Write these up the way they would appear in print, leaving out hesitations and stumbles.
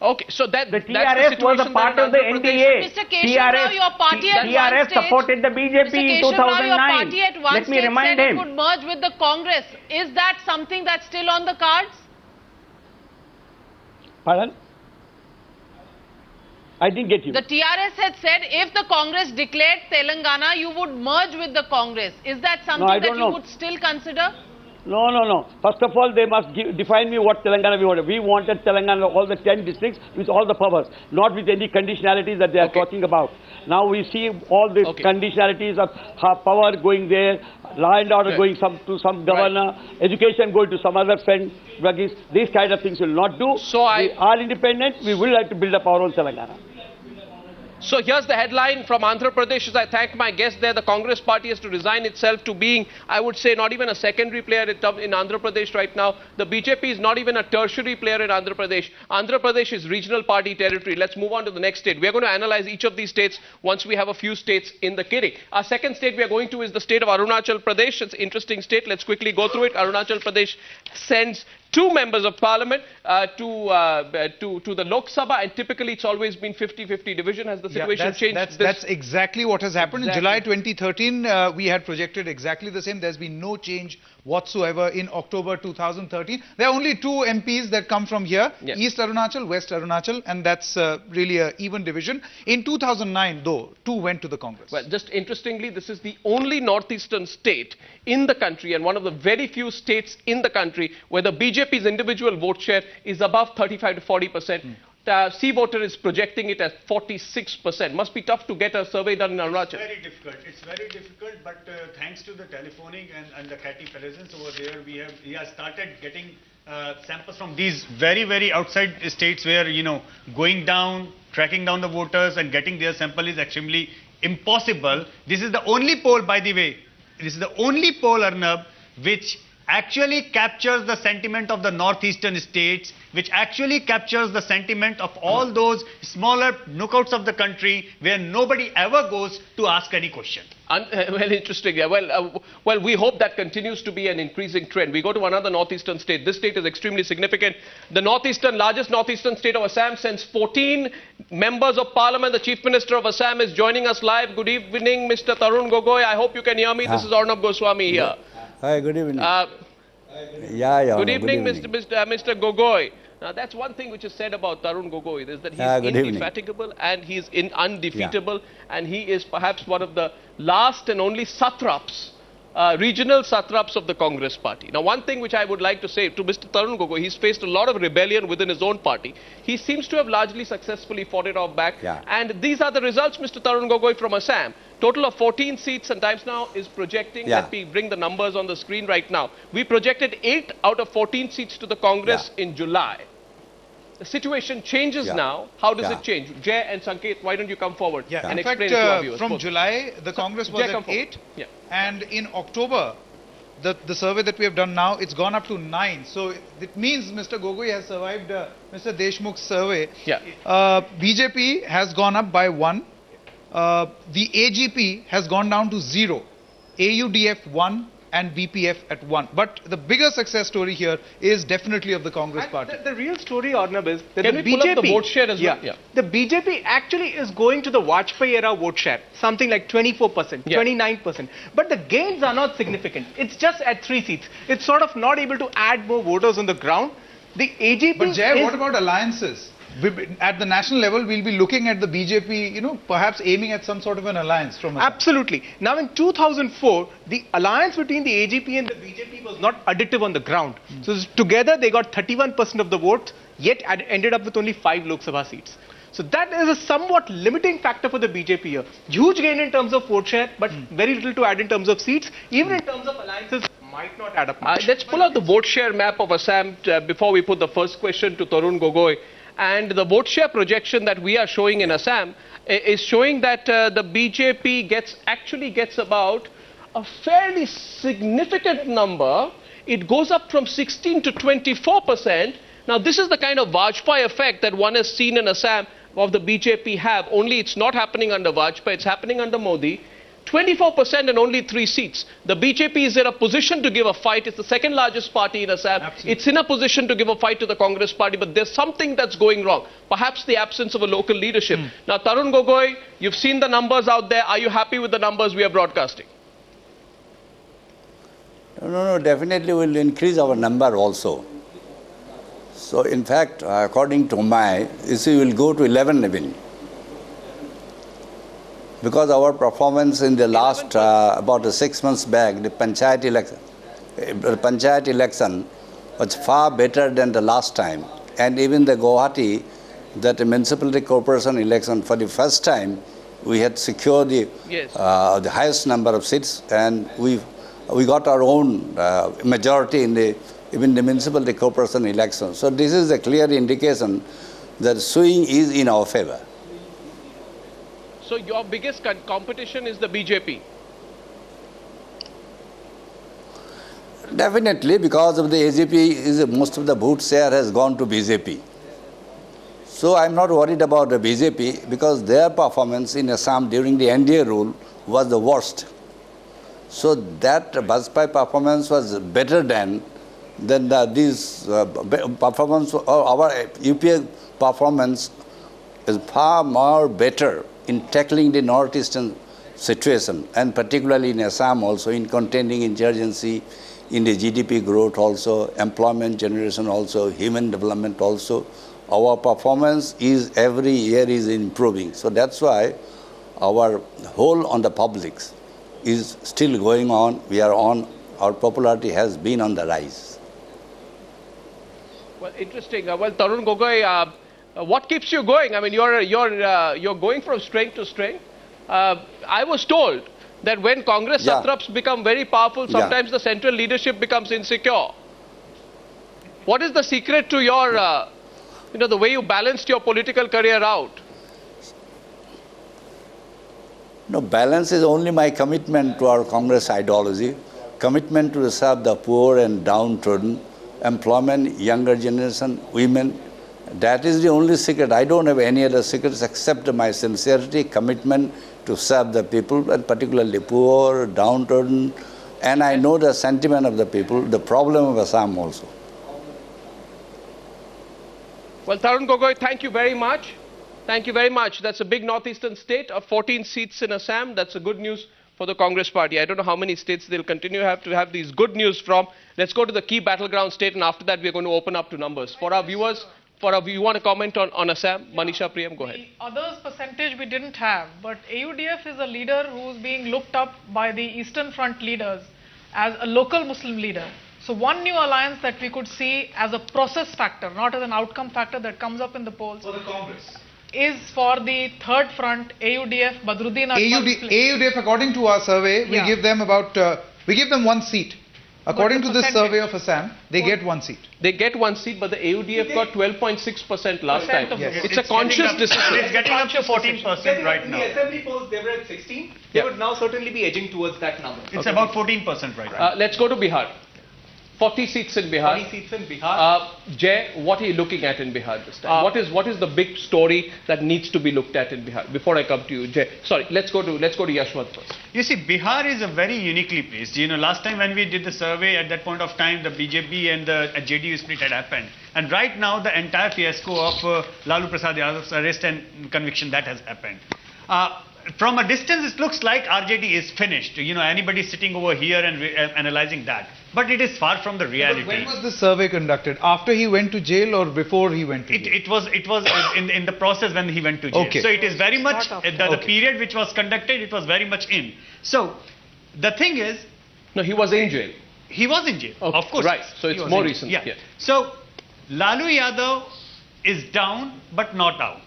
Okay, so that The that's TRS the was a situation part there of the in Andhra Pradesh. NDA. Mr. Keshav Rao, your party at one TRS stage, supported the BJP Mr. in Keshav Rao, your 2009. party at one Let me stage remind said it him. would merge with the Congress. Is that something that's still on the cards? Pardon? I didn't get you. The TRS had said if the Congress declared Telangana, you would merge with the Congress. Is that something I that don't you know. would still consider? No. First of all, they must define me what Telangana we wanted. We wanted Telangana, all the 10 districts with all the powers, not with any conditionalities that they are talking about. Now we see all the conditionalities of power going there, law and order going to some governor, education going to some other friend. These kind of things will not do. So we are independent. We will like to build up our own Telangana. So here's the headline from Andhra Pradesh. As I thank my guest there, the Congress party has to resign itself to being, I would say, not even a secondary player in Andhra Pradesh right now. The BJP is not even a tertiary player in Andhra Pradesh. Andhra Pradesh is regional party territory. Let's move on to the next state. We are going to analyze each of these states once we have a few states in the kitty. Our second state we are going to is the state of Arunachal Pradesh. It's an interesting state. Let's quickly go through it. Arunachal Pradesh sends 2 members of parliament to the Lok Sabha, and typically it's always been 50-50 division. Has the situation changed? That's exactly what has happened. In July 2013, we had projected exactly the same. There's been no change whatsoever in October 2013. There are only 2 MPs that come from here, East Arunachal, West Arunachal, and that's really an even division. In 2009, though, 2 went to the Congress. Well, just interestingly, this is the only northeastern state in the country and one of the very few states in the country where the BJP's individual vote share is above 35 to 40%. C voter is projecting it at 46%. Must be tough to get a survey done in Arunachal. It's very difficult, but thanks to the telephoning and the catty presence over there, we have started getting samples from these very outside states where, going down, tracking down the voters and getting their sample is extremely impossible. This is the only poll, by the way, Arnab, which actually captures the sentiment of the northeastern states, which actually captures the sentiment of all those smaller knockouts of the country where nobody ever goes to ask any question. Well, interesting. Yeah. Well, we hope that continues to be an increasing trend. We go to another northeastern state. This state is extremely significant. The largest northeastern state of Assam sends 14 members of parliament. The Chief Minister of Assam is joining us live. Good evening, Mr. Tarun Gogoi. I hope you can hear me. This is Arnab Goswami here. Hi, good evening. Good evening, Mr. Gogoi. Now, that's one thing which is said about Tarun Gogoi, is that he's indefatigable and he's undefeatable, and he is perhaps one of the last and only satraps, regional satraps of the Congress party. Now, one thing which I would like to say to Mr. Tarun Gogoi, he's faced a lot of rebellion within his own party. He seems to have largely successfully fought it off back. And these are the results, Mr. Tarun Gogoi, from Assam. Total of 14 seats, and Times Now is projecting, let me bring the numbers on the screen right now. We projected 8 out of 14 seats to the Congress in July. The situation changes now. How does it change? Jay and Sanket, why don't you come forward and explain it to our viewers? From July, the Congress was at 8, and in October, the survey that we have done now, it's gone up to 9. So it means Mr. Gogoi has survived Mr. Deshmukh's survey. BJP has gone up by 1. The AGP has gone down to 0. AUDF 1 and BPF at 1. But the bigger success story here is definitely of the Congress party. The real story, Arnab, is that the BJP, pull up the vote share as well? The BJP actually is going to the Vajpayee era vote share, something like 24%, 29%. But the gains are not significant. It's just at 3 seats. It's sort of not able to add more voters on the ground. The AGP But Jay, what about alliances? At the national level, we'll be looking at the BJP, perhaps aiming at some sort of an alliance from Assam. Absolutely. Now, in 2004, the alliance between the AGP and the BJP was not additive on the ground. So, together, they got 31% of the vote, yet ended up with only 5 Lok Sabha seats. So, that is a somewhat limiting factor for the BJP here. Huge gain in terms of vote share, but very little to add in terms of seats. Even in terms of alliances, might not add up much. Let's pull out the vote share map of Assam before we put the first question to Tarun Gogoi. And the vote share projection that we are showing in Assam is showing that the BJP actually gets about a fairly significant number. It goes up from 16 to 24%. Now, this is the kind of Vajpayee effect that one has seen in Assam of the BJP have. Only it's not happening under Vajpayee, it's happening under Modi. 24% and only 3 seats. The BJP is in a position to give a fight. It's the second largest party in Assam. Absolutely. It's in a position to give a fight to the Congress party, but there's something that's going wrong. Perhaps the absence of a local leadership. Now, Tarun Gogoi, you've seen the numbers out there. Are you happy with the numbers we are broadcasting? No, definitely we'll increase our number also. So, in fact, according to my, we will go to 11 even. Because our performance in the last, about 6 months back, the panchayat election was far better than the last time. And even the Guwahati, that municipality corporation election, for the first time, we had secured the highest number of seats, and we got our own majority in even the municipality corporation election. So this is a clear indication that swing is in our favor. So your biggest competition is the BJP? Definitely, because of the AGP, most of the vote share has gone to BJP. So I'm not worried about the BJP because their performance in Assam during the NDA rule was the worst. So that Bajpai performance was better than this performance. Our UPA performance is far more better in tackling the northeastern situation, and particularly in Assam also, in containing insurgency, in the GDP growth also, employment generation also, human development also. Our performance is every year is improving. So that's why our hold on the publics is still going on. We are on. Our popularity has been on the rise. Well, interesting. Well, Tarun Gogoi, what keeps you going? I mean, you're going from strength to strength. I was told that when Congress satraps become very powerful, sometimes the central leadership becomes insecure. What is the secret to your, the way you balanced your political career out? No, balance is only my commitment to our Congress ideology, commitment to serve the poor and downtrodden, employment, younger generation, women. That is the only secret. I don't have any other secrets except my sincerity, commitment to serve the people, and particularly poor, downtrodden. And I know the sentiment of the people, the problem of Assam also. Well, Tarun Gogoi, thank you very much. Thank you very much. That's a big northeastern state of 14 seats in Assam. That's a good news for the Congress party. I don't know how many states they'll continue to have these good news from. Let's go to the key battleground state, and after that we're going to open up to numbers. For our viewers, you want to comment on Assam? Manisha Priyam, go ahead. The others percentage we didn't have, but AUDF is a leader who's being looked up by the Eastern Front leaders as a local Muslim leader. So one new alliance that we could see as a process factor, not as an outcome factor that comes up in the polls. For the Congress. Is for the third front, AUDF, Badruddin. AUDF, according to our survey, we give them we give them 1 seat. According to this survey of Assam, they get 1 seat. They get 1 seat, but the AUDF got 12.6% last time. Yes. It's a conscious decision. It's getting up to 14% right now. In the assembly polls, they were at 16. They would now certainly be edging towards that number. It's about 14% right now. Let's go to Bihar. 40 seats in Bihar. 40 seats in Bihar. Jay, what are you looking at in Bihar this time? What is the big story that needs to be looked at in Bihar? Before I come to you, Jay. Sorry, let's go to Yashwant first. You see, Bihar is a very uniquely placed. Last time when we did the survey, at that point of time, the BJP and the JDU split had happened. And right now, the entire fiasco of Lalu Prasad Yadav's arrest and conviction, that has happened. From a distance, it looks like RJD is finished. Anybody sitting over here and analyzing that. But it is far from the reality. But when was the survey conducted? After he went to jail or before he went to jail? It was in the process when he went to jail. Okay. So it is very much, the period which was conducted, it was very much in. So the thing is... No, he was in jail. He was in jail, of course. Right, so it's more recent. Yeah. So Lalu Yadav is down but not out.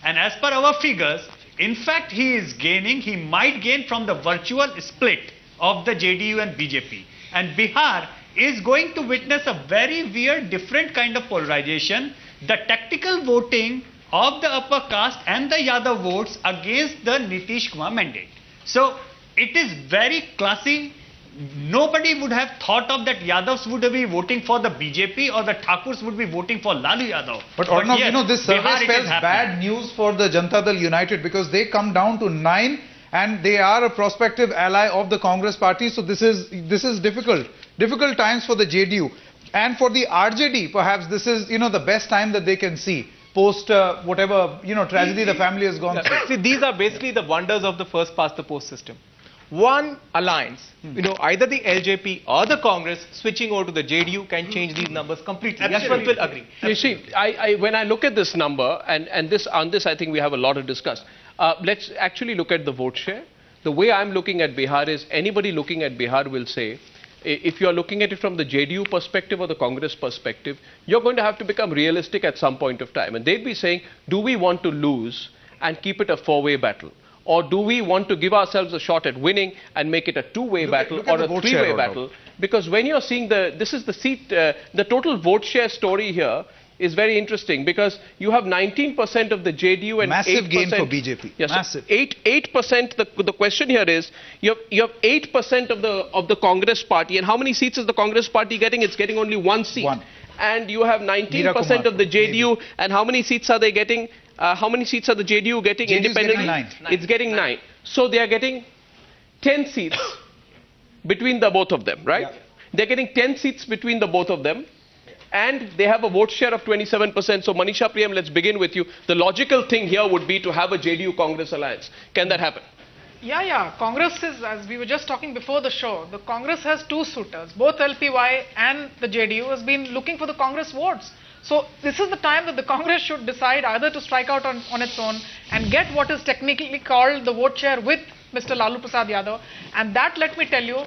And as per our figures, in fact, he is gaining. He might gain from the virtual split of the JDU and BJP. And Bihar is going to witness a very weird, different kind of polarization. The tactical voting of the upper caste and the Yadav votes against the Nitish Kumar mandate. So it is very classy. Nobody would have thought of that Yadavs would be voting for the BJP or the Thakurs would be voting for Lalu Yadav. But Arnav, this survey spells bad news for the Janata Dal United because they come down to 9 and they are a prospective ally of the Congress party. So this is difficult times for the JDU. And for the RJD, perhaps this is, the best time that they can see post whatever, tragedy the family has gone through. See, these are basically the wonders of the first past the post system. One alliance, either the LJP or the Congress switching over to the JDU can change these numbers completely. Yashwant will agree. You see, when I look at this number, and on this I think we have a lot to discuss. Let's actually look at the vote share. The way I'm looking at Bihar is, anybody looking at Bihar will say, if you're looking at it from the JDU perspective or the Congress perspective, you're going to have to become realistic at some point of time. And they'd be saying, do we want to lose and keep it a four-way battle? Or do we want to give ourselves a shot at winning and make it a two-way battle or a three-way battle? Because when you're seeing this is the seat, the total vote share story here is very interesting, because you have 19% of the JDU and massive 8%. gain for BJP. Yes, massive. 8%. The question here is, you have 8% of the Congress party, and how many seats is the Congress party getting? It's getting only one seat. One. And you have 19% of the JDU, maybe. And how many seats are they getting? How many seats are the JDU getting independently? Getting 9. It's getting 9. So they are getting 10 seats between the both of them, right? Yeah. They're getting 10 seats between the both of them. And they have a vote share of 27%. So Manisha Priyam, let's begin with you. The logical thing here would be to have a JDU-Congress alliance. Can that happen? Yeah. Congress is, as we were just talking before the show, the Congress has two suitors. Both LPY and the JDU has been looking for the Congress votes. So this is the time that the Congress should decide either to strike out on its own and get what is technically called the vote share with Mr. Lalu Prasad Yadav. And that, let me tell you,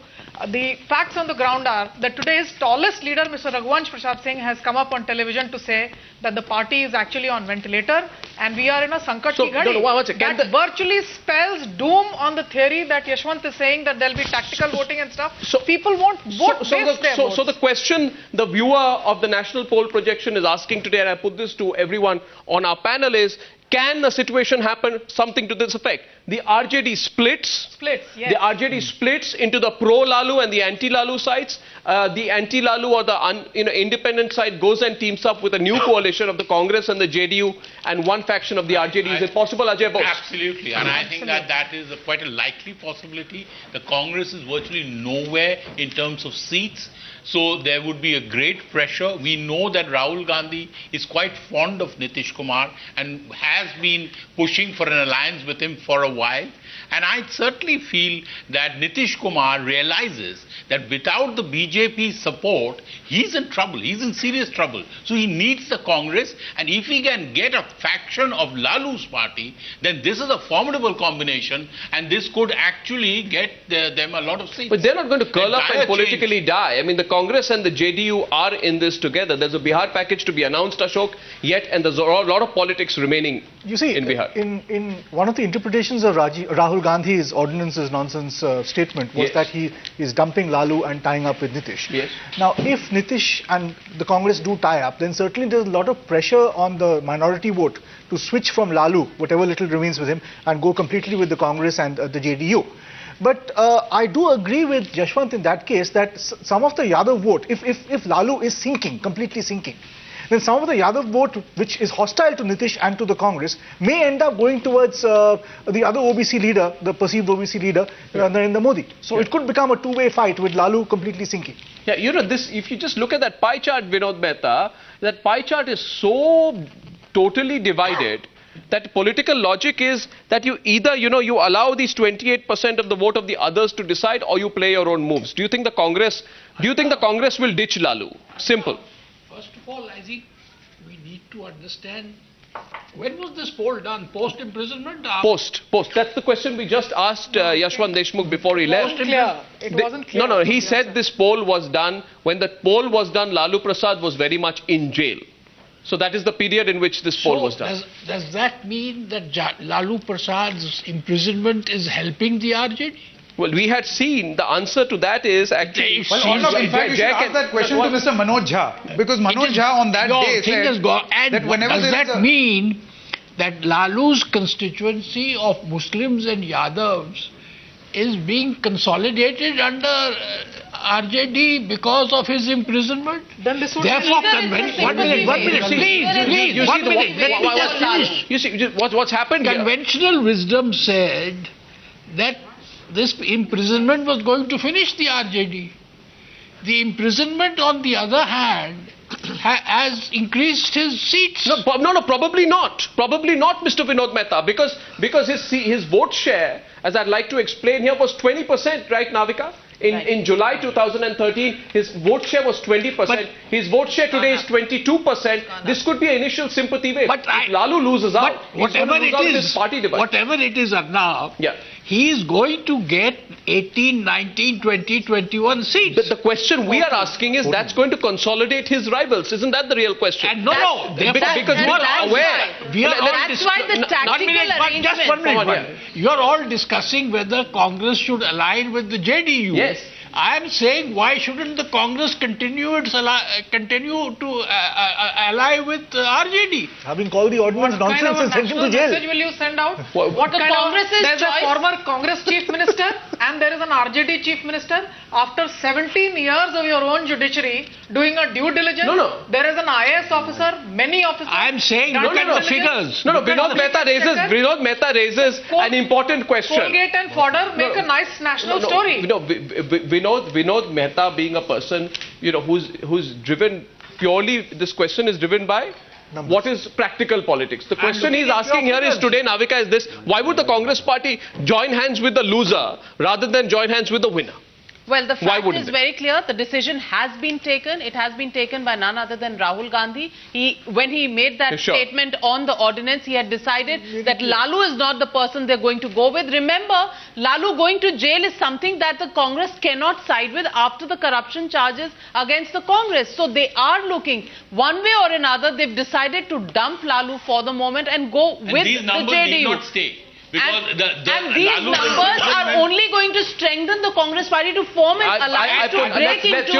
the facts on the ground are that today's tallest leader, Mr. Raghuvansh Prasad Singh, has come up on television to say that the party is actually on ventilator and we are in a Sankat ki ghadi. That virtually spells doom on the theory that Yashwant is saying, that there will be tactical voting and stuff. So people won't vote based their votes. So the question the viewer of the national poll projection is asking today, and I put this to everyone on our panel, is, can the situation happen, something to this effect? The RJD splits. Yes. The RJD splits into the pro-Lalu and the anti-Lalu sides. The anti-Lalu or the independent side goes and teams up with a new coalition of the Congress and the JDU and one faction of the RJD. Is it possible, Ajay Bose? Absolutely. And I think that is quite a likely possibility. The Congress is virtually nowhere in terms of seats. So there would be a great pressure. We know that Rahul Gandhi is quite fond of Nitish Kumar and has been pushing for an alliance with him for a while. And I certainly feel that Nitish Kumar realizes that without the BJP support, he's in trouble. He's in serious trouble. So he needs the Congress. And if he can get a faction of Lalu's party, then this is a formidable combination. And this could actually get them a lot of seats. But they're not going to curl up and politically die. I mean, the Congress and the JDU are in this together. There's a Bihar package to be announced, Ashok, yet, and there's a lot of politics remaining in Bihar. In one of the interpretations of Rahul Gandhi's ordinances nonsense statement was that he is dumping Lalu and tying up with Nitish. Yes. Now, if Nitish and the Congress do tie up, then certainly there's a lot of pressure on the minority vote to switch from Lalu, whatever little remains with him, and go completely with the Congress and the JDU. But I do agree with Yashwant in that case that some of the Yadav vote, if Lalu is sinking, completely sinking, then some of the Yadav vote, which is hostile to Nitish and to the Congress, may end up going towards the other OBC leader, the perceived OBC leader, Narendra Modi. So it could become a two-way fight with Lalu completely sinking. Yeah, if you just look at that pie chart, Vinod Mehta, that pie chart is so totally divided that political logic is that you either, you allow these 28% of the vote of the others to decide, or you play your own moves. Do you think the Congress will ditch Lalu? Simple. First of all, I think we need to understand, when was this poll done? Post-imprisonment? Post. That's the question we just asked Yashwant Deshmukh before he left. It wasn't clear. No, he said this poll was done. When the poll was done, Lalu Prasad was very much in jail. So that is the period in which this poll was done. Does that mean that Lalu Prasad's imprisonment is helping the RJD? Well, we had seen the answer to that is actually... in fact, you should ask that question to Mr. Manoj Jha. Because Manoj Jha on that day said that whenever does that mean that Lalu's constituency of Muslims and Yadavs is being consolidated under RJD because of his imprisonment? Then this would Therefore, one minute, please, 1 minute, let me just finish. You see, what's happened here? Conventional wisdom said that this imprisonment was going to finish the RJD. The imprisonment, on the other hand, has increased his seats. No, probably not. Probably not, Mr. Vinod Mehta, because his vote share, as I'd like to explain here, was 20%, right, Navika? In July 2013, his vote share was 20%. His vote share today is 22%. This could be an initial sympathy wave. But if Lalu loses out, whatever it is, Arnav, he is going to get 18, 19, 20, 21 seats. The question we are asking is, that's going to consolidate his rivals. Isn't that the real question? And because you are aware. That's why the tactical arrangement. Just 1 minute. You are all discussing whether Congress should align with the JDU. Yes. I am saying, why shouldn't the Congress continue to ally with RJD? Having called the ordinance nonsense and sent him to jail. What message will you send out? What the Congress's There's choice? a former Congress chief minister and there is an RJD chief minister. After 17 years of your own judiciary doing a due diligence, there is an IAS officer, many officers. I am saying, look at the figures. Vinod Mehta raises an important question. Colgate and fodder make a nice national story. Vinod Mehta being a person, who's driven purely, this question is driven by numbers. What is practical politics? The question he's asking here is today, Navika, is this: why would the Congress party join hands with the loser rather than join hands with the winner? Well, the fact is very clear. The decision has been taken. It has been taken by none other than Rahul Gandhi. When he made that statement on the ordinance, he had decided that Lalu is not the person they're going to go with. Remember, Lalu going to jail is something that the Congress cannot side with after the corruption charges against the Congress. So they are looking, one way or another, they've decided to dump Lalu for the moment and go with these numbers the JDU. need not stay. Because and these numbers are only going to strengthen the Congress party to form an alliance to break into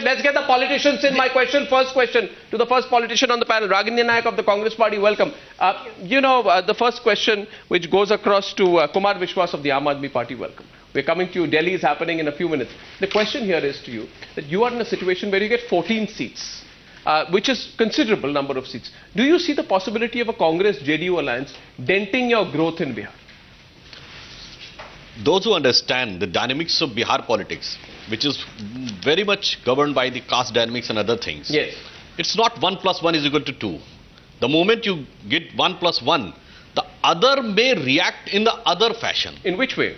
Let's get the politicians in. My question, first question to the first politician on the panel, Ragini Nayak of the Congress party. Welcome. The first question which goes across to Kumar Vishwas of the Aam Aadmi party. Welcome. We're coming to you. Delhi is happening in a few minutes. The question here is to you that you are in a situation where you get 14 seats. Which is considerable number of seats. Do you see the possibility of a Congress-JDU alliance denting your growth in Bihar? Those who understand the dynamics of Bihar politics, which is very much governed by the caste dynamics and other things, it's not 1 + 1 is equal to 2. The moment you get 1 + 1, the other may react in the other fashion. In which way?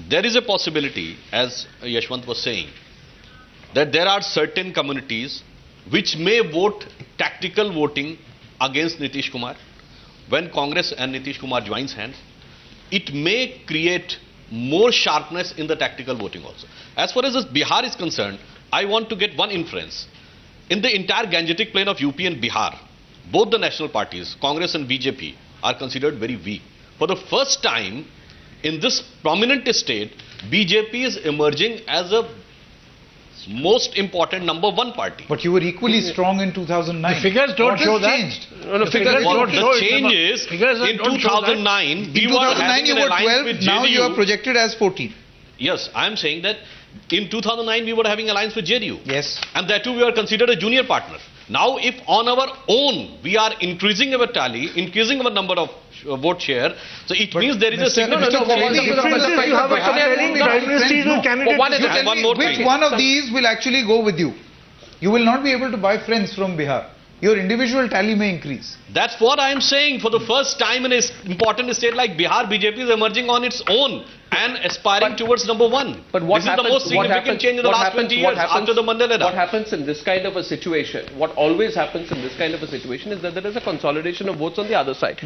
There is a possibility, as Yashwant was saying, that there are certain communities which may vote tactical voting against Nitish Kumar. When Congress and Nitish Kumar joins hands, it may create more sharpness in the tactical voting also. As far as Bihar is concerned, I want to get one inference. In the entire Gangetic plain of UP and Bihar, both the national parties, Congress and BJP, are considered very weak. For the first time in this prominent state, BJP is emerging as a most important #1 party. But you were equally strong in 2009. The figures don't show that. Changed? The change is, in 2009, we were having an alliance with JDU. Now you are projected as 14. Yes, I am saying that in 2009 we were having alliance with JDU. Yes. And that too we are considered a junior partner. Now if on our own we are increasing our tally, increasing our number of vote share, so it means there is a significant change. Which one of these will actually go with you? You will not be able to buy friends from Bihar. Your individual tally may increase. That's what I am saying. For the first time in an important state like Bihar, BJP is emerging on its own and aspiring towards #1. But what this is the most significant change in the last 20 years after the Mandela era. What happens in this kind of a situation, what always happens in this kind of a situation is that there is a consolidation of votes on the other side.